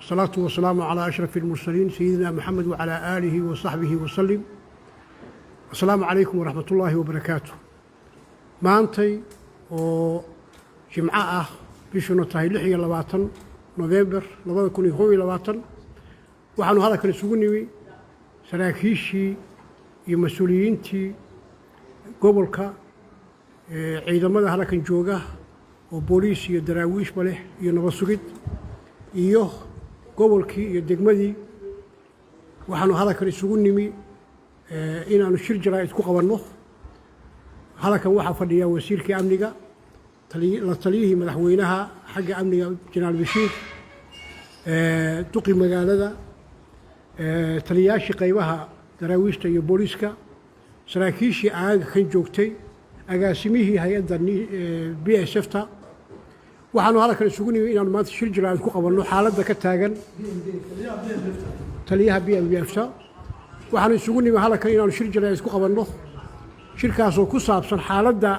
الصلاة والسلام على أشرف المرسلين سيدنا محمد وعلى آله وصحبه وسلم. السلام عليكم ورحمة الله وبركاته. maantay oo jimco ah bishuna tahay 26 November 2021 waxaanu halkan isugu nimi saraakiishii iyo mas'uuliyiintii gobolka ciidamada halkan jooga oo booliis iyo daraawiish leh iyo nabad sugid iyo gobolkii iyo degmadii waxaanu halkan isugu nimi inaanu shir jaraa'id ku qabanno. halkan waxaa fadhiya wasiirkii amniga la taliyihii madaxweynaha xagga amniga Janaal Bashiir duqi magaalada taliyaashii qaybaha daraawiishta iyo booliiska saraakiishii aaga kan joogtay agaasimihii hay'adda BSF-ta waxaanu halkan isugu nimi inaanu maanta shir jaraa'id ku qabanno xaaladda ka taagan taliyaha BSF-ta waxaanu isugu nimi halkan inaanu shir jaraa'id ku qabanno shirkaasoo ku saabsan xaaladda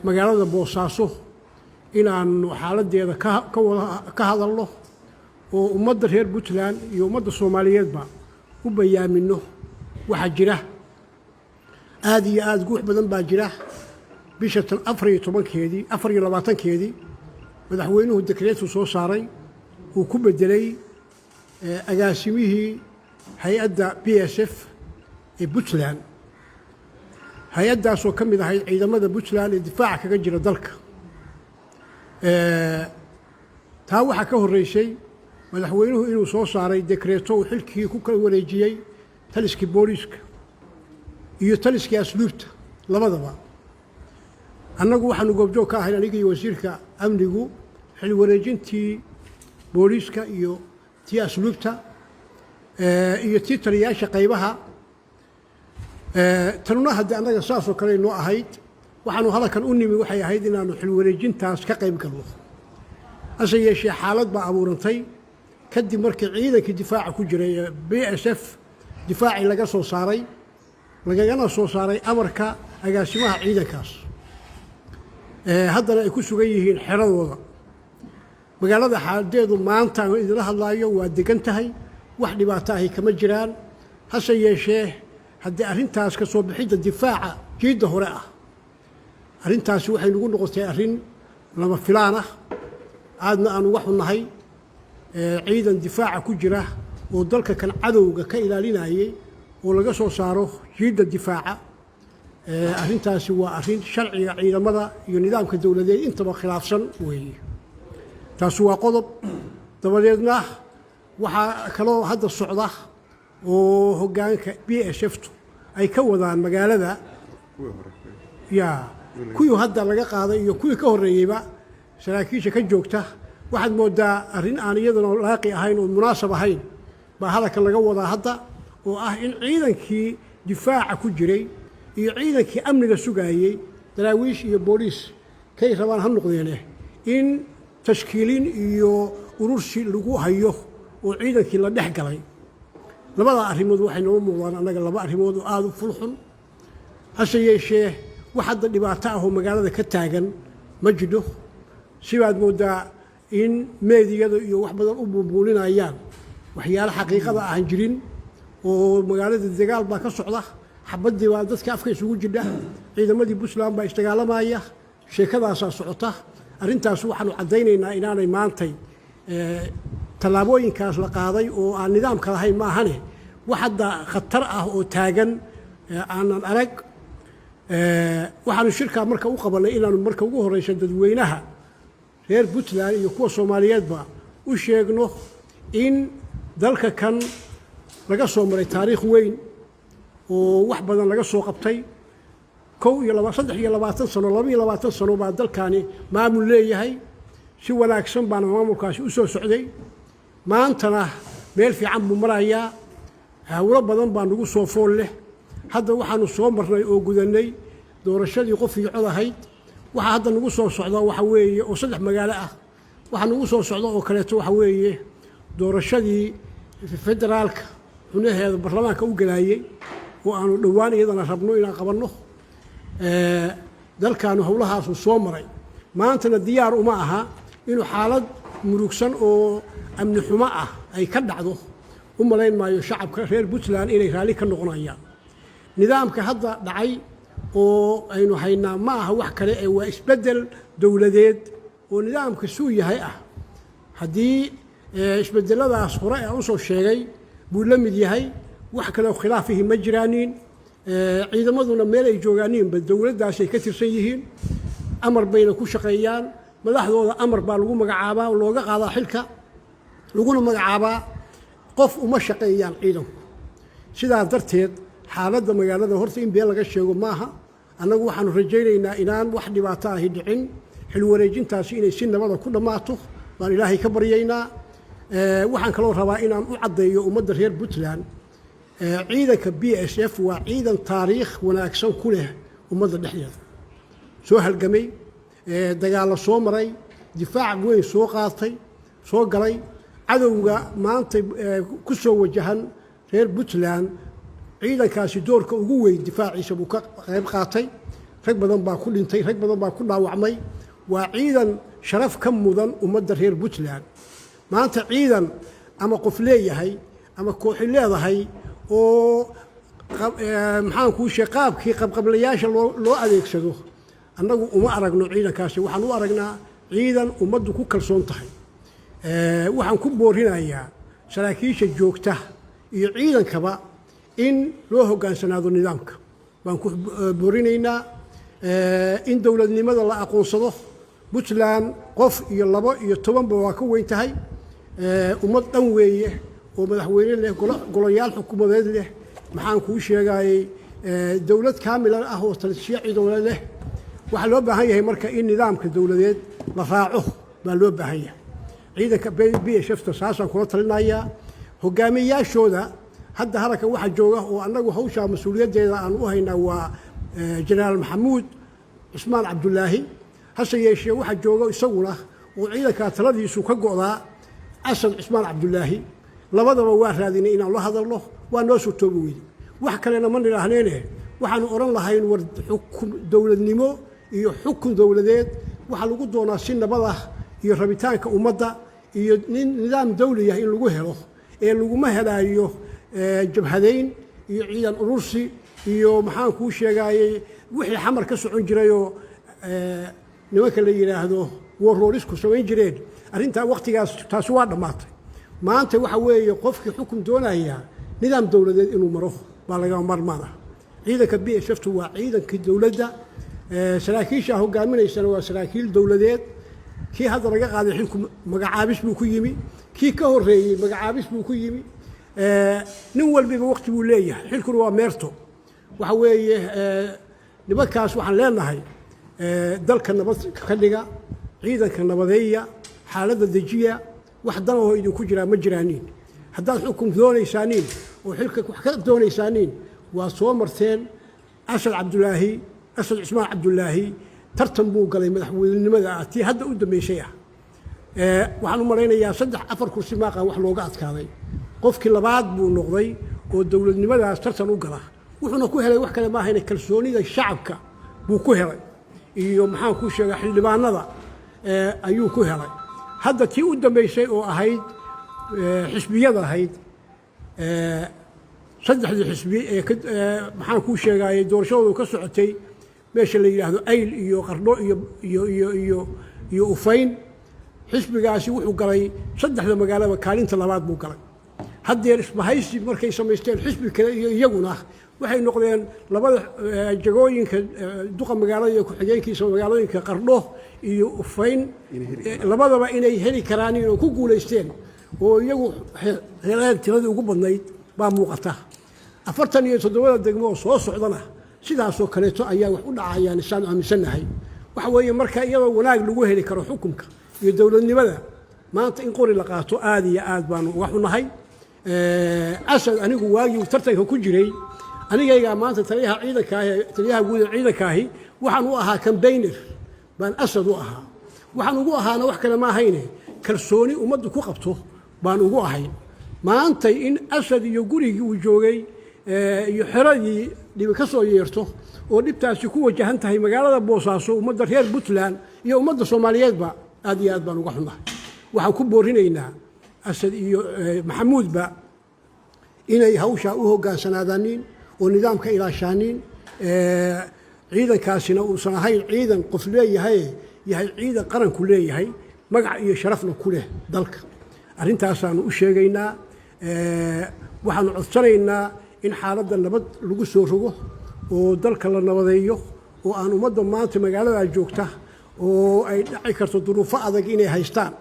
magaalada Boosaaso inaanu xaaladdeeda ka hadalno oo ummadda reer Puntland iyo ummadda Soomaaliyeedba u bayaamino waxa jira aad iyo aad guux badan baa jira. bisha 24keedii madaxweynuhu dekreetu soo saaray uu ku bedelay agaasimihii hay'adda BSF ee Puntland hay-addaasoo ka mid ahayd ciidamada Puntland ee difaaca kaga jira dalka. taa waxaa ka horreysay madaxweynuhu inuu soo saaray dekreeto uu xilkii ku kala wareejiyey taliskii booliiska iyo taliskii asluubta labadaba. annagu waxaanu goobjoog ka ahayn aniga iyo wasiirka amnigu xil wareejintii booliiska iyo tii asluubta iyo tii taliyaasha qaybaha. tanuna haddii annaga saasoo kale noo ahayd waxaanu halkan u nimi waxay ahayd inaanu xil wareejintaas ka qayb galno. hase yeeshee xaalad baa abuurantay kadib markii ciidankii difaaca ku jiray ee BSF difaacii lagagana soo saaray amarka agaasimaha ciidankaas haddana ay ku sugan yihiin xeradooda. magaalada xaaladdeedu maanta aan idinla hadlaayo waa degan tahay, wax dhibaato ahi kama jiraan. hase yeeshee haddii arrintaas ka soo bixidda difaaca jiidda hore ah arrintaasi waxay nagu noqotay arrin lama filaan ah aadna aan uga xunnahay. ciidan difaaca ku jira oo dalka kan cadowga ka ilaalinayay oo laga soo saaro jiidda difaaca arrintaasi waa arrin sharciga ciidamada iyo nidaamka dowladeed intaba khilaafsan weeye. taasi waa qodob. dabadeedna waxaa kaloo hadda socda oo hoggaanka BSF-tu ay ka wadaan magaalada kuwii hadda laga qaaday iyo kuwii ka horreeyeyba saraakiisha ka joogta. waxaad moodaa arrin aan iyadana laaqi ahayn oo munaasab ahayn baa halkan laga wadaa hadda oo ah in ciidankii difaaca ku jiray iyo ciidankii amniga sugayey daraawiish iyo booliis kay rabaan ha noqdeene in tashkiilin iyo urursi lagu hayo oo ciidankii la dhex galay. labada arrimood waxay noo muuqdaan annaga laba arrimood oo aad u fulxun. hase yeeshee wax hadda dhibaato ah oo magaalada ka taagan ma jiro. sibaad moodaa in meediyada iyo wax badan u buubuulinayaan waxyaalo xaqiiqada aan jirin oo magaalada dagaal baa ka socda, xabaddii baa dadka afka isugu jidha, ciidamadii Puntland baa isdagaalamaya, sheekadaasaa socota. arrintaas waxaanu caddaynaynaa inaanay maantay tallaabooyinkaas la qaaday oo aan nidaamka lahayn ma ahane wax hadda khatar ah oo taagan aanan arag. waxaanu shirkaa marka u qabannay inaanu marka ugu horreysa dadweynaha reer Puntland iyo kuwa Soomaaliyeedba u sheegno in dalka kan laga soo maray taariikh weyn oo wax badan laga soo qabtay. 23 sano 22 sano baa dalkani maamul leeyahay. si wanaagsan baana maamulkaasi u soo socday. maantana meel fiican buu marayaa. hawlo badan baa nagu soo fool leh. hadda waxaanu soo marnay oo gudannay doorashadii qof iyo cod ahayd. waxa hadda nagu soo socda waxa weeye oo 3 magaalo ah. waxa nagu soo socda oo kaleeto waxa weeye doorashadii federaalka xunaheeda baarlamaanka u galaayay oo aanu dhowaan iyadana rabno inaan qabanno. dalkaanu hawlahaas soo maray maantana diyaar uma aha inuu xaalad murugsan oo amni xumo ah ay ka dhacdo u malayn maayo shacabka reer Puntland inay raali ka noqonayaan nidaamka hadda dhacay oo aynu haynaa ma aha wax kale ee waa isbedel dawladeed oo nidaamka suu yahay ah haddii isbedeladaas hore aan usoo sheegay buu la mid yahay wax kale oo khilaafihi ma jiraanin ciidamaduna meel ay joogaaniinba dawladdaasay ka tirsan yihiin amar bayna ku shaqeeyaan madaxdooda amar baa lagu magacaabaa oo looga qaadaa xilka laguna magacaabaa qof uma shaqeeyaan ciidanku sidaas darteed xaaladda magaalada horta in been laga sheego maaha annagu waxaanu rajaynaynaa inaan wax dhibaato ahi dhicin xil wareejintaasi inay si nabada ku dhammaato baan ilaahay ka baryaynaa waxaan kaloo rabaa inaan u caddeeyo ummadda reer Puntland ciidanka BSF waa ciidan taariikh wanaagsan ku leh ummadda dhexdeeda soo halgamay dagaalo soo maray difaac weyn soo qaatay soo galay cadowga maanta ku soo wajahan reer Puntland ciidankaasi doorka ugu weyn difaaciisa buu ka qayb qaatay rag badan baa ku dhintay rag badan baa ku dhaawacmay waa ciidan sharaf ka mudan ummadda reer Puntland maanta ciidan ama qof leeyahay ama kooxi leedahay oo maxaan kuu sheegay qaabkii qabqablayaasha loo adeegsado annagu uma aragno ciidankaasi waxaan u aragnaa ciidan ummaddu ku kalsoon tahay waxaan ku boorinayaa saraakiisha joogta iyo ciidankaba in loo hoggaansanaado nidaamka baan ku boorinaynaa in dowladnimada la aqoonsado Puntland qof iyo labo iyo tobanba waa ka weyn tahay ummad dhan weeye oo madaxweyne leh golayaal xukuumadeed leh maxaan kuu sheegayay dawlad kaamil ah oo talishiici dawlad leh waxa loo baahan yahay marka in nidaamka dawladeed la raaco baa loo baahan yahay ciidanka BSF taasaan kula talinayaa hogaamiyaashooda hadda haraka waxa jooga oo annagu hawsha mas'uuliyadeeda aan u haynaa waa Generaal Maxamuud Ismaan Cabdullaahi hase yeeshee waxa jooga isaguna oo ciidanka taladiisu ka go'daa Asad Ismaan Cabdullaahi labadaba waa raadinay inaan la hadalno waa noo soo toobi weeyay wax kalena ma niraahneenee waxaanu oran lahayn war xukum dawladnimo iyo xukun dawladeed waxa lagu doonaa si nabad ah iyo rabitaanka ummadda iyo nidaam dawli ah in lagu helo ee laguma helaayo jabhadeyn iyo ciidan urursi iyo maxaan kuu sheegayay wixii xamar ka socon jirayoo nimanka la yiraahdo waroorisku samayn jireen arrintaa waqtigaas taas waa dhammaatay maanta waxa weeye qofkii xukun doonaya nidaam dawladeed inuu maro baa laga marmaana ciidanka BSF waa ciidankii dawladda saraakiisha hogaaminaysana waa saraakiil dawladeed kii hadda laga qaaday xilku magacaabis buu ku yimi kii ka horeeyay magacaabis buu ku yimi nin walba waqti buu leeyahay xilkuna waa meerto waxa weeye nimankaas waxaan leenahay dalka nabad ka dhiga ciidanka nabadeeya xaaladda dejiya wax dan oo idinku jira ma jiraanin haddaad xukum doonaysaaniin oo xilka wax ka doonaysaaniin waa soo marteen Asad Cabdullaahi Asad Ismaan Cabdullaahi tartan buu galay madaxweynenimada tii hadda u dambeysay waxaan u malaynayaa 3-4 kursi maaqan wax looga adkaaday qofkii labaad buu noqday oo dawladnimadaas tartan u gala wuxuuna ku helay wax kale ma ahayn kalsoonida shacabka buu ku helay iyo maxaan ku sheegay xildhibaanada ayuu ku helay hadda tii u dambeysay oo ahayd xisbiyada ahayd saddexdii xisbi maxaan kuu sheegayay doorashadoodu ka socotay meesha la yiraahdo ayl iyo qardho iyo ufayn xisbigaasi wuxuu galay saddexda magaalada kaalinta labaad buu galay haddeer isbahaysi markay samaysteen xisbi kale iyo iyaguna waxay noqdeen labada jagooyinka duqa magaalada iyo ku-xigeenkiisa magaalooyinka qardho iyo ufayn labadaba inay heli karaan inay ku guulaysteen oo iyagu heleen tiradii ugu badnayd baa muuqata 47 degmo oo soo socdana sidaasoo kaleeto ayaa wax u dhacayaan isaan aaminsanahay waxa weeye marka iyadoo wanaag lagu heli karo xukunka iyo dawladnimada maanta in qori la qaato aad iyo aad baan wax u nahay asad anigu waagii tartanka ku jiray anigayga maanta taliyaha ciidanka taliyaha guud ee ciidankaahi waxaan u ahaa campaigner baan asad u ahaa waxaan ugu ahaana wax kale ma ahayne kalsooni ummaddu ku qabto baan ugu ahayn maanta in asad iyo gurigii uu joogay iyo xeradii dhibi ka soo yeerto oo dhibtaasi ku wajahan tahay magaalada Boosaaso ummadda reer Puntland iyo ummadda Soomaaliyeedba aad iyo aad baan uga xunahay waxaan ku boorinaynaa asad iyo maxamuudba inay hawshaa u hoggaansanaadaaniin oo nidaamka ilaashaaniin ciidankaasina uusan ahayn ciidan qof leeyahay yahay ciidan qaranku leeyahay magac iyo sharafna ku leh dalka arintaasaanu u sheegaynaa waxaanu codsanaynaa in xaaladda nabad lagu soo rogo oo dalka la nabadeeyo oo aan ummadda maanta magaaladaa joogta oo ay dhaci karto duruufo adag inay haystaan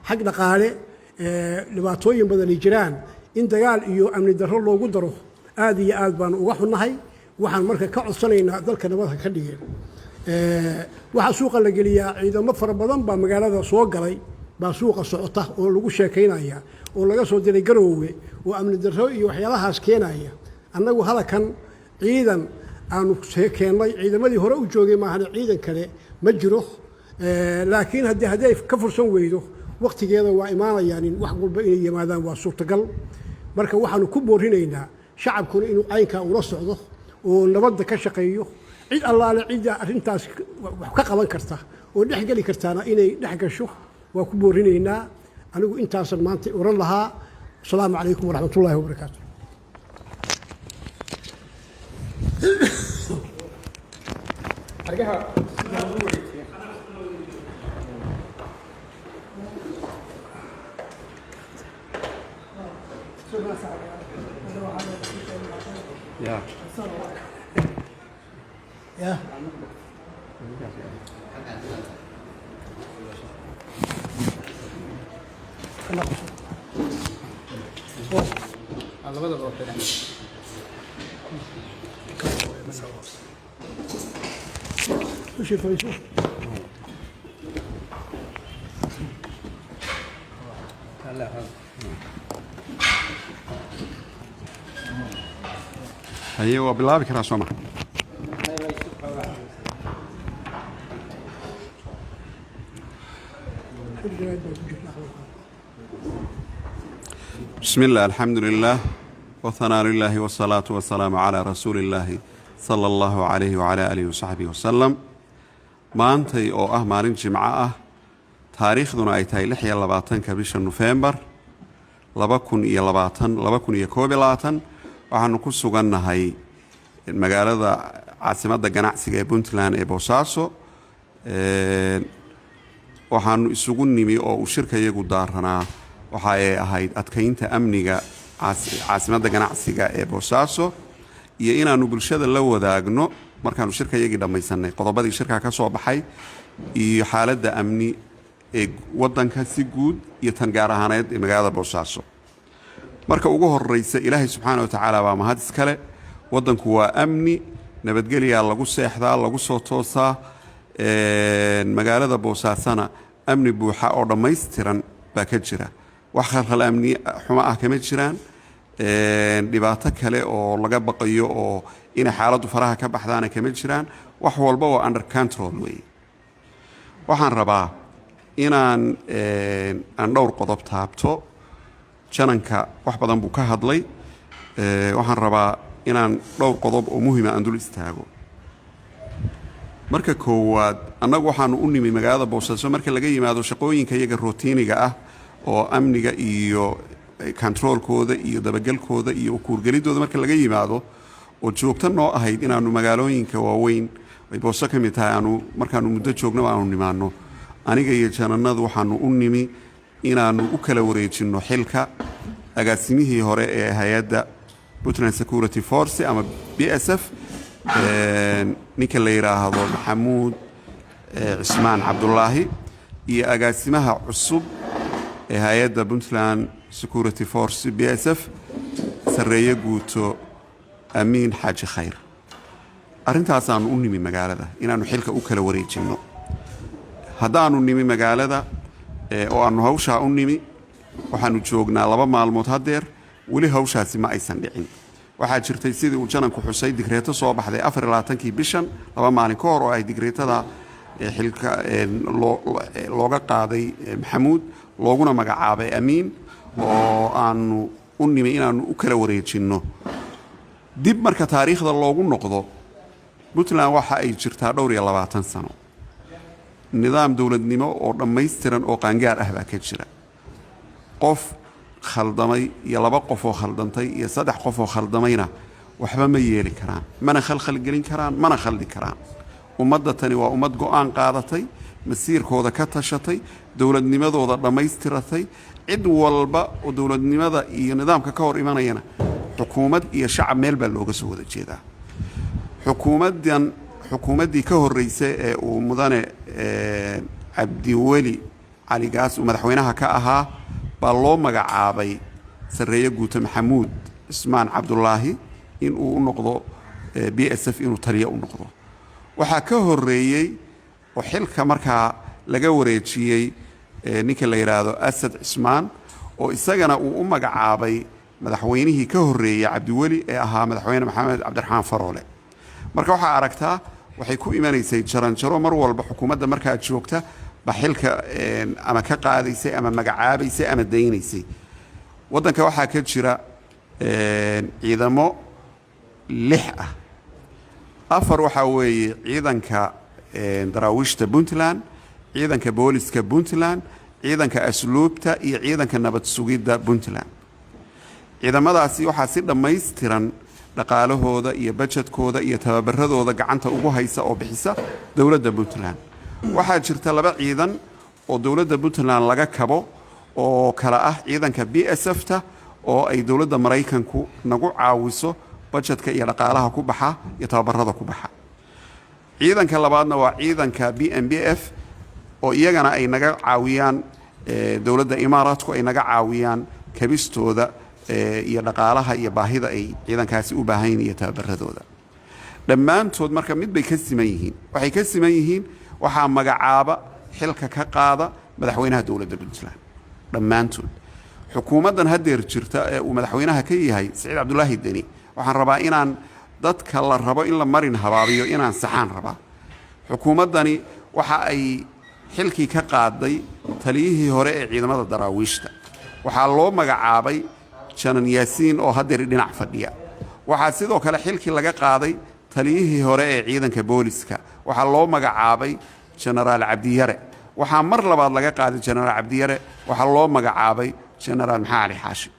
xag dhaqaale dhibaatooyin badan ay jiraan in dagaal iyo amni darro loogu daro aad iyo aad baanu uga xunnahay waxaan marka ka codsanaynaa dalka nabadha ka dhigeen waxaa suuqa la geliyaa ciidamo fara badan baa magaalada soo galay baa suuqa socota oo lagu sheekaynaya oo laga soo diray garoowe oo amni darro iyo waxyaalahaas keenaya annagu halakan ciidan aanu keennay ciidamadii hore u joogay maahane ciidan kale ma jiro laakiin hadday ka fursan weydo waqtigeeda waa imaanayaan in wax walba inay yimaadaan waa suurtagal marka waxaanu ku boorinaynaa shacabkuna inuu caynkaa ula socdo oo nabadda ka shaqeeyo cid allaale cidda arrintaas wax ka qaban karta oo dhex geli kartaana inay dhex gasho waa ku boorinaynaa anigu intaasan maanta oran lahaa asalaamu calaykum waraxmatullaahi wabarakaatu Yeah. Yeah. وش الفيصل؟ لا هي بالله بكره سمع بسم الله الحمد لله وثناء لله والصلاة والسلام على رسول الله صلى الله عليه وعلى آله وصحبه وسلم maantay oo ah maalin jimco ah taariikhduna ay tahay 26 bisha November 2021 waxaanu ku sugannahay magaalada caasimadda ganacsiga ee Puntland ee Boosaaso waxaanu isugu nimi oo uu shirkayagu daaranaa waxa ay ahayd adkaynta amniga caasimadda ganacsiga ee Boosaaso iyo inaanu bulshada la wadaagno markaanu shirkayagii dhamaysanay qodobadii shirka ka soo baxay iyo xaaladda amni ee wadanka si guud iyo tan gaar ahaaneed ee magaalada Boosaaso marka ugu horeysa Ilaahay subxaanahu wa ta'aala waa mahad iskale wadanku waa amni nabadgelyo lagu seexdaa lagu soo toosaa magaalada Boosaasana amni buuxa oo dhameystiran baa ka jira wax khalkhal amni xuma ah kama jiraan dhibaato kale oo laga baqayo oo in xaaladdu faraha ka baxdaana kama jiraan wax walba oo under control way waxaan rabaa inaan dhowr qodob taabto jananka wax badan buu ka hadlay waxaan rabaa inaan dhowr qodob oo muhiim ah dul istaago marka koowaad annagu waxaanu u nimi magaalada Boosaaso marka laga yimaado shaqooyinka iyaga routiniga ah oo amniga iyo controlkooda iyo dabagalkooda iyo kuurgelidooda marka laga yimaado oo joogto noo ahayd inaanu magaalooyinka waaweyn ay Booso ka mid tahay aanu markaanu muddo joogno aanu nimaano aniga iyo jananadu waxaanu u nimi inaanu u kala wareejino xilka agaasimihii hore ee hay'adda Puntland Security Force ama BSF ninka la yiraahdo Maxamuud Cismaan Cabdullaahi iyo agaasimaha cusub ee hay'adda Puntland Security Force BSF sareeyo guuto Amiin Xaaji Khayr arintaas aanu u nimi magaalada inaanu xilka u kala wareejino haddaanu nimi magaalada oo aanu hawsha u nimi waxaanu joognaa 2 maalmood hadeer wali hawshaasi ma aysan dhicin waxaa jirtay sidii uu jananku xusay digreeto soo baxday 24 bishan 2 maalin ka hor oo ay digreetada xilka looga qaaday Maxamuud looguna magacaabay Amiin oo aanu u nimi inaanu u kala wareejino dib marka taariikhda loogu noqdo Puntland waxa ay jirtaa dhowr iyo 20 sano nidaam dowladnimo oo dhammaystiran oo qaangaar ah baa ka jira. qof khaldamay iyo 2 qof oo khaldantay iyo 3 qof oo khaldamayna waxba ma yeeli karaan, mana khalkhal gelin karaan, mana khaldi karaan. ummadda tani waa ummad go'aan qaadatay, masiirkooda ka tashatay, dowladnimadooda dhammaystiratay. cid walba oo dowladnimada iyo nidaamka ka hor imanayana xukuumad iyo shacab meel baa looga soo wada jeedaa. xukuumaddii ka horreysay ee uu mudane cabdiweli cali gaas uu madaxweynaha ka ahaa baa loo magacaabay sarreeye guuto maxamuud cismaan cabdulaahi in uu u noqdo BSF inuu taliye u noqdo. waxaa ka horreeyey oo xilka markaa laga wareejiyey ninka la yiraahdo Asad Cismaan oo isagana uu u magacaabay madaxweynihii ka horreeyay cabdiweli ee ahaa madaxweyne maxamed cabdiraxmaan faroole. marka waxaa aragtaa waxay ku imanaysay jaranjaro mar walba xukuumadda markaa joogta ba xilka ama ka qaadaysay ama magacaabaysay ama daynaysay. waddanka waxaa ka jira ciidamo 6 ah. 4 waxaa weeye ciidanka daraawiishta Puntland, ciidanka booliska Puntland, ciidanka asluubta iyo ciidanka nabad sugidda Puntland. ciidamadaasi waxaa si dhammaystiran dhaqaalahooda iyo budgetkooda iyo tababaradooda gacanta ugu haysa oo bixisa dowladda Puntland. waxaa jirta 2 ciidan oo dowladda Puntland laga kabo oo kala ah ciidanka BSF-ta oo ay dowladda Mareykanku nagu caawiso budgetka iyo dhaqaalaha ku baxa iyo tababarada ku baxa. ciidanka labaadna waa ciidanka BMBF oo iyagana ay naga caawiyaan dowladda Imaaraadku ay naga caawiyaan kabistooda iyo dhaqaalaha iyo baahida ay ciidankaasi u baahan yihiin iyo tababaradooda. dhammaantood marka mid bay ka siman yihiin. waxay ka siman yihiin waxaa magacaaba xilka ka qaada madaxweynaha dowladda Puntland. dhammaantood xukuumaddan haddeer jirta ee uu madaxweynaha ka yahay Saciid Cabdulaahi Deni waxaan rabaa inaan dadka la rabo in la marin habaabiyo inaan saxaan rabaa. xukuumaddani waxa ay xilkii ka qaaday taliyihii hore ee ciidamada daraawiishta. waxaa loo magacaabay janan yaasiin oo haddeer dhinac fadhiya. waxaa sidoo kale xilkii laga qaaday taliyihii hore ee ciidanka booliska. waxaa loo magacaabay jenaraal cabdiyare. waxaa mar labaad laga qaaday jenaraal cabdiyare. waxaa loo magacaabay jenaraal maxaa cali xaashi.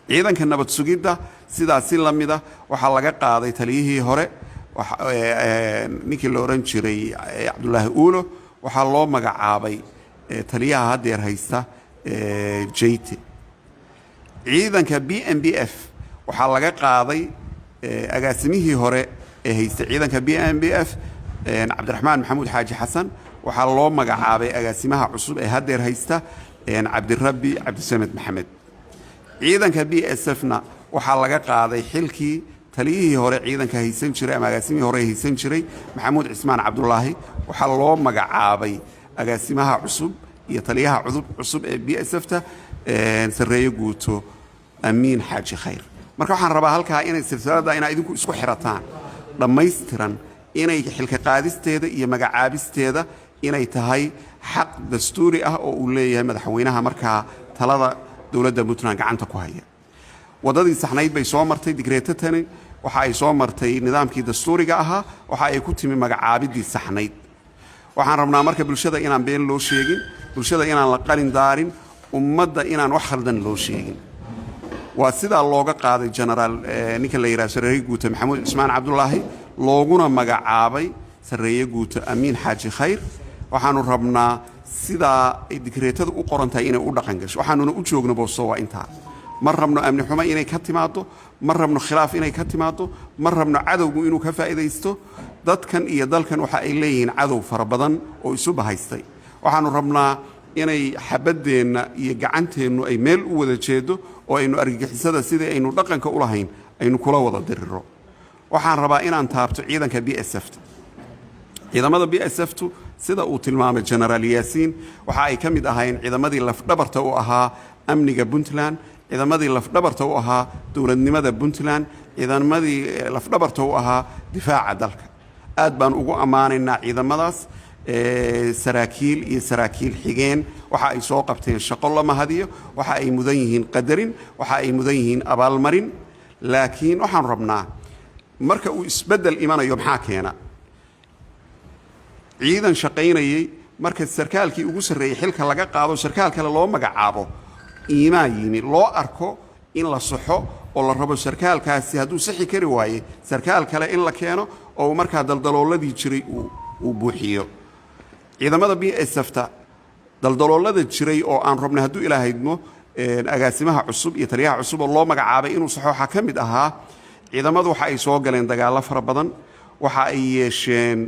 ciidanka nabad sugidda sidaas si la mid ah waxaa laga qaaday taliyihii hore ninkii la oran jiray cabdulaahi uulo. waxaa loo magacaabay taliyaha haddeer haysta jeyte. ciidanka BMBF waxaa laga qaaday agaasimihii hore ee haysta ciidanka BMBF cabdiraxmaan maxamuud xaaji xasan. waxaa loo magacaabay agaasimaha cusub ee haddeer haysta cabdirabbi cabdisamed maxamed. ciidanka BSF-na waxaa laga qaaday xilkii taliyihii hore ciidanka haysan jiray ama agaasimihii hore haysan jiray maxamuud cismaan cabdulaahi. waxaa loo magacaabay agaasimaha cusub iyo taliyaha cusub ee BSF-ta sarreeye guuto amiin xaaji khayr. marka waxaan rabaa halkaa inay silsiladda inaa idinku isku xirataan dhammaystiran inay xilka qaadisteeda iyo magacaabisteeda inay tahay xaq dastuuri ah oo uu leeyahay madaxweynaha markaa talada dowladda Puntland gacanta ku haya. wadadii saxnayd bay soo martay digreetatani. waxa ay soo martay nidaamkii dastuuriga ahaa. waxa ay ku timi magacaabidii saxnayd. waxaan rabnaa marka bulshada inaan been loo sheegin, bulshada inaan la qalin daarin, ummadda inaan wax khaldan loo sheegin. waa sidaa looga qaaday jenaraal ninka la yiraahdo sarreeye guuto maxamuud cismaan cabdulaahi looguna magacaabay sarreeye guuto amiin xaaji khayr. waxaanu rabnaa sidaa ay digreetada u qoran tahay inay u dhaqan gasho. waxaanuna u joogno booso waa intaa. ma rabno amni xumo inay ka timaado, ma rabno khilaaf inay ka timaado, ma rabno cadowgu inuu ka faa'iidaysto. dadkan iyo dalkan waxa ay leeyihiin cadow fara badan oo isu bahaystay. waxaanu rabnaa inay xabadeenna iyo gacanteennu ay meel u wada jeedo oo aynu argagixisada sidii aynu dhaqanka u lahayn aynu kula wada diriro. waxaan rabaa inaan taabto ciidanka BSF-ta. ciidamada BSF-tu sida uu tilmaamay jenaraal yaasiin waxa ay ka mid ahaayeen ciidamadii lafdhabarta u ahaa amniga Puntland, ciidamadii lafdhabarta u ahaa dowladnimada Puntland, ciidamadii lafdhabarta u ahaa difaaca dalka. aad baan ugu ammaanaynaa ciidamadaas. saraakiil iyo saraakiil xigeen waxa ay soo qabteen shaqo lama hadiyo. waxa ay mudan yihiin qadarin, waxa ay mudan yihiin abaalmarin. laakiin waxaan rabnaa marka uu isbedel imanayo maxaa keena? ciidan shaqaynayay marka sarkaalkii ugu sarreeyay xilka laga qaado sarkaal kale loo magacaabo iimaa yimi loo arko in la saxo oo la rabo sarkaalkaasi hadduu saxi kari waaye sarkaal kale in la keeno oo markaa daldalooladii jiray uu buuxiyo ciidamada BSF-ta daldaloolada jiray oo aan rabnay hadduu ilaahaydmo agaasimaha cusub iyo taliyaha cusub oo loo magacaabay inuu saxo waxaa ka mid ahaa ciidamadu waxa ay soo galeen dagaallo fara badan waxa ay yeesheen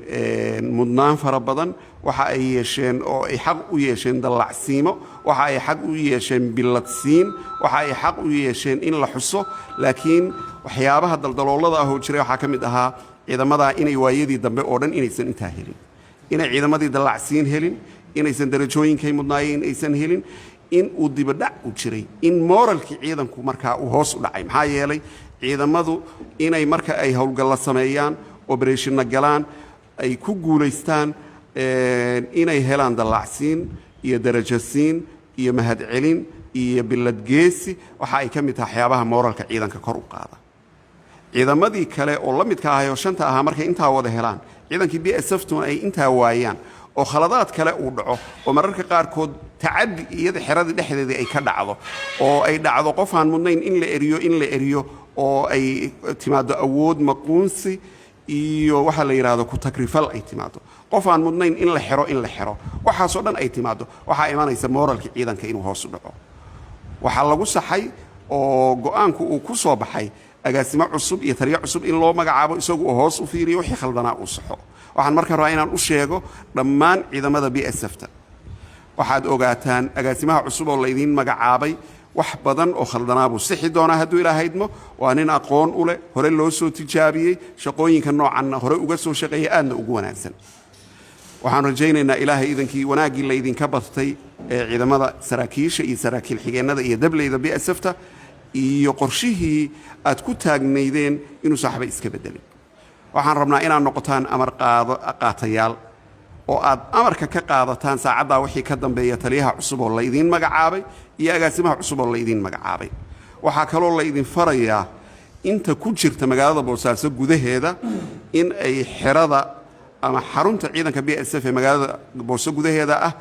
mudnaan fara badan waxa ay yeesheen oo ay xaq u yeesheen dallacsiimo waxa ay xaq u yeesheen biladsiin waxa ay xaq u yeesheen in la xuso laakiin waxyaabaha daldaloolada ah oo jiray waxaa ka mid ahaa ciidamada inay waayadii dambe oo dhan inaysan intaa helin inay ciidamadii dallacsiin helin inaysan darajooyinkay mudnaayeen inaysan helin in uu dibadhac u jiray in moralkii ciidanku markaa uu hoos u dhacay maxaa yeelay ciidamadu inay marka ay howlgalla sameeyaan operationna galaan ay ku guulaystaan inay helaan dallacsiin iyo darajasiin iyo mahadcelin iyo biladgeesi waxa ay ka mid tahay waxyaabaha moralka ciidanka kor u qaada ciidamadii kale oo la midka ahay oo shanta ahaa markay intaa wada helaan ciidankii BSF-tuna ay intaa waayaan oo khaladaad kale uu dhaco oo mararka qaarkood tacaddi iyada xeradii dhexdeedii ay ka dhacdo oo ay dhacdo qof aan mudnayn in la eriyo oo ay timaado awood maquunsi iyo waxa la yiraahdo ku takrifal ay timaado qof aan mudnayn in la xiro waxaasoo dhan ay timaado waxaa imanaysa moralkii ciidanka inuu hoos u dhaco waxaa lagu saxay oo go'aanku uu ku soo baxay agaasimo cusub iyo taliye cusub in loo magacaabo isagu oo hoos u fiiriyo wixii khaldanaa uu saxo waxaan markaa rabaa inaan u sheego dhammaan ciidamada BSF-ta waxaad ogaataan agaasimaha cusub oo la idiin magacaabay wax badan oo khaldanaa buu sixi doonaa hadduu ilaahaydmo waa nin aqoon u leh hore loo soo tijaabiyey shaqooyinka noocanna hore uga soo shaqeeyay aadna ugu wanaagsan waxaan rajaynaynaa ilaahay idankii wanaaggii la idinka badtay ee ciidamada saraakiisha iyo saraakiil xigeennada iyo dableyda BSF-ta iyo qorshihii aad ku taagnaydeen inuu saaxba iska beddelin waxaan rabnaa inaad noqotaan amar qaatayaal oo aad amarka ka qaadataan saacaddaa wixii ka dambeeya taliyaha cusub oo la idiin magacaabay iyo agaasimaha cusub oo la idiin magacaabay waxaa kaloo la idin farayaa inta ku jirta magaalada Boosaaso gudaheeda in ay xerada ama xarunta ciidanka BSF ee magaalada Boosaaso gudaheeda ah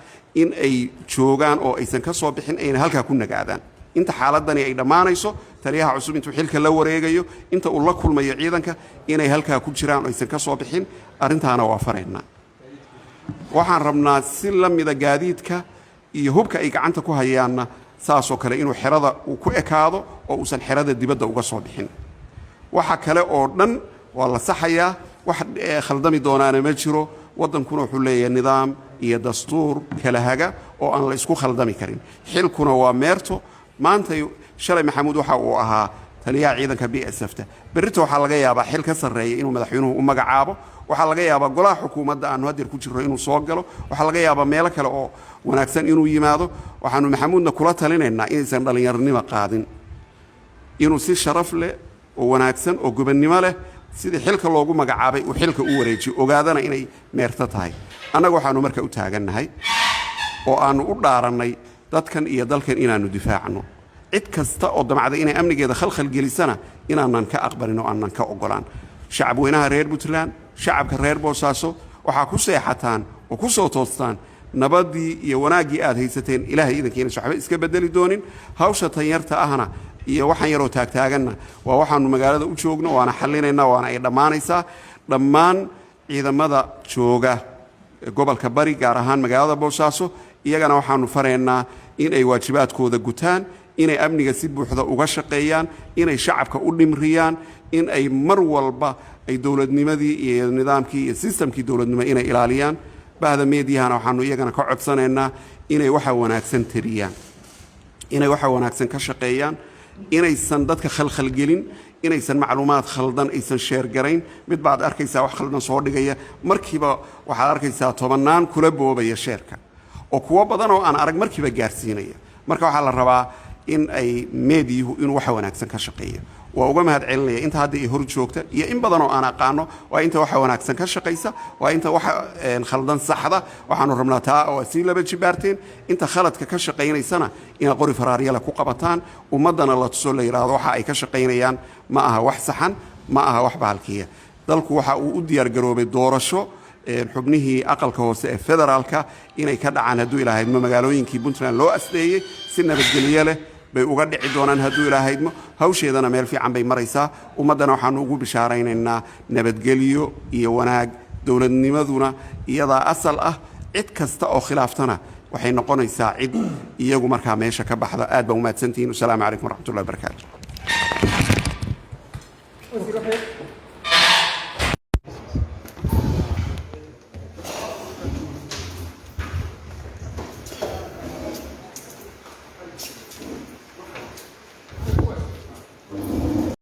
in ay joogaan oo aysan ka soo bixin ayna halkaa ku nagaadaan inta xaaladani ay dhammaanayso taliyaha cusub intuu xilka la wareegayo inta uu la kulmayo ciidanka inay halkaa ku jiraan oo aysan ka soo bixin arrintaana waa faraynaa waxaan rabnaa si la mida gaadiidka iyo hubka ay gacanta ku hayaanna saasoo kale inuu xerada uu ku ekaado oo uusan xerada dibadda uga soo bixin waxa kale oo dhan waa la saxayaa wax khaldami doonaana ma jiro waddankuna wuxuu leeyahay nidaam iyo dastuur kala haga oo aan la isku khaldami karin xilkuna waa meerto maanta shalay maxamuud waxa uu ahaa taliyaha ciidanka BSF-ta berrito waxaa laga yaabaa xil ka sarreeya inuu madaxweynuhu u magacaabo waxaa laga yaabaa golaha xukuumadda aanu hadeer ku jirro inuu soo galo waxaa laga yaabaa meelo kale oo wanaagsan inuu yimaado waxaanu maxamuudna kula talinaynaa inaysan dhallinyarnimo qaadin inuu si sharaf leh oo wanaagsan oo gobannimo leh sidii xilka loogu magacaabay uu xilka u wareejiyo ogaadana inay meerto tahay annaga waxaanu marka u taagannahay oo aanu u dhaarannay dadkan iyo dalkan inaanu difaacno cid kasta oo damacda inay amnigeeda khalkhal gelisana inaanan ka aqbalin oo aanan ka ogolaan shacabweynaha reer Puntland shacabka reer Boosaaso waxaa ku seexataan oo ku soo toostaan nabadii iyo wanaaggii aad haysateen ilaahay idankiina waxba iska bedeli doonin hawsha tanyarta ahna iyo waxaan yaroo taagtaaganna waa waxaanu magaalada u joogno waana xallinaynaa waana ay dhammaanaysaa dhammaan ciidamada jooga gobolka bari gaar ahaan magaalada Boosaaso iyagana waxaanu faraynaa in ay waajibaadkooda gutaan inay amniga si buuxda uga shaqeeyaan inay shacabka u dhimriyaan in ay mar walba ay dowladnimadii iyo nidaamkii iyo systemkii dowladnimo inay ilaaliyaan bahda meediyahana waxaanu iyagana ka codsanaynaa inay waxa wanaagsan tiriyaan inay waxa wanaagsan ka shaqeeyaan inaysan dadka khalkhal gelin inaysan macluumaad khaldan aysan sheer garayn mid baad arkaysaa wax khaldan soo dhigaya markiiba waxaad arkaysaa tobannaan kula boobaya sheerka oo kuwa badan oo aan arag markiiba gaarsiinaya marka waxaa la rabaa in ay meediyuhu inuu waxa wanaagsan ka shaqeeyo waa uga mahad celinaya inta hadda ay hor joogta iyo in badan oo aan aqaano waa inta waxa wanaagsan ka shaqeysa waa inta waxa khaldan saxda waxaanu rabnaa taa oo si laba jibaarteen inta khaladka ka shaqeynaysana in qori faraariyada ku qabataan ummadana la tuso la yiraahdo waxa ay ka shaqeynayaan ma aha wax saxan ma aha wax baalkiya dalku waxa uu u diyaar garoobay doorasho xubnihii aqalka hoose ee federaalka inay ka dhacaan hadduu ilaahaydmo magaalooyinkii puntland loo asdeeyey si nabadgelyo leh bay uga dhici doonaan hadduu ilaahaydmo hawsheedana meel fiican bay maraysaa ummaddana waxaanu ugu bishaaraynaynaa nabadgelyo iyo wanaag dowladnimaduna iyadaa asal ah cid kasta oo khilaaftana waxay noqonaysaa cid iyagu markaa meesha ka baxda aad baa umahadsantihiin wasalaamu calaykum waraxmatullahi wabarakaatu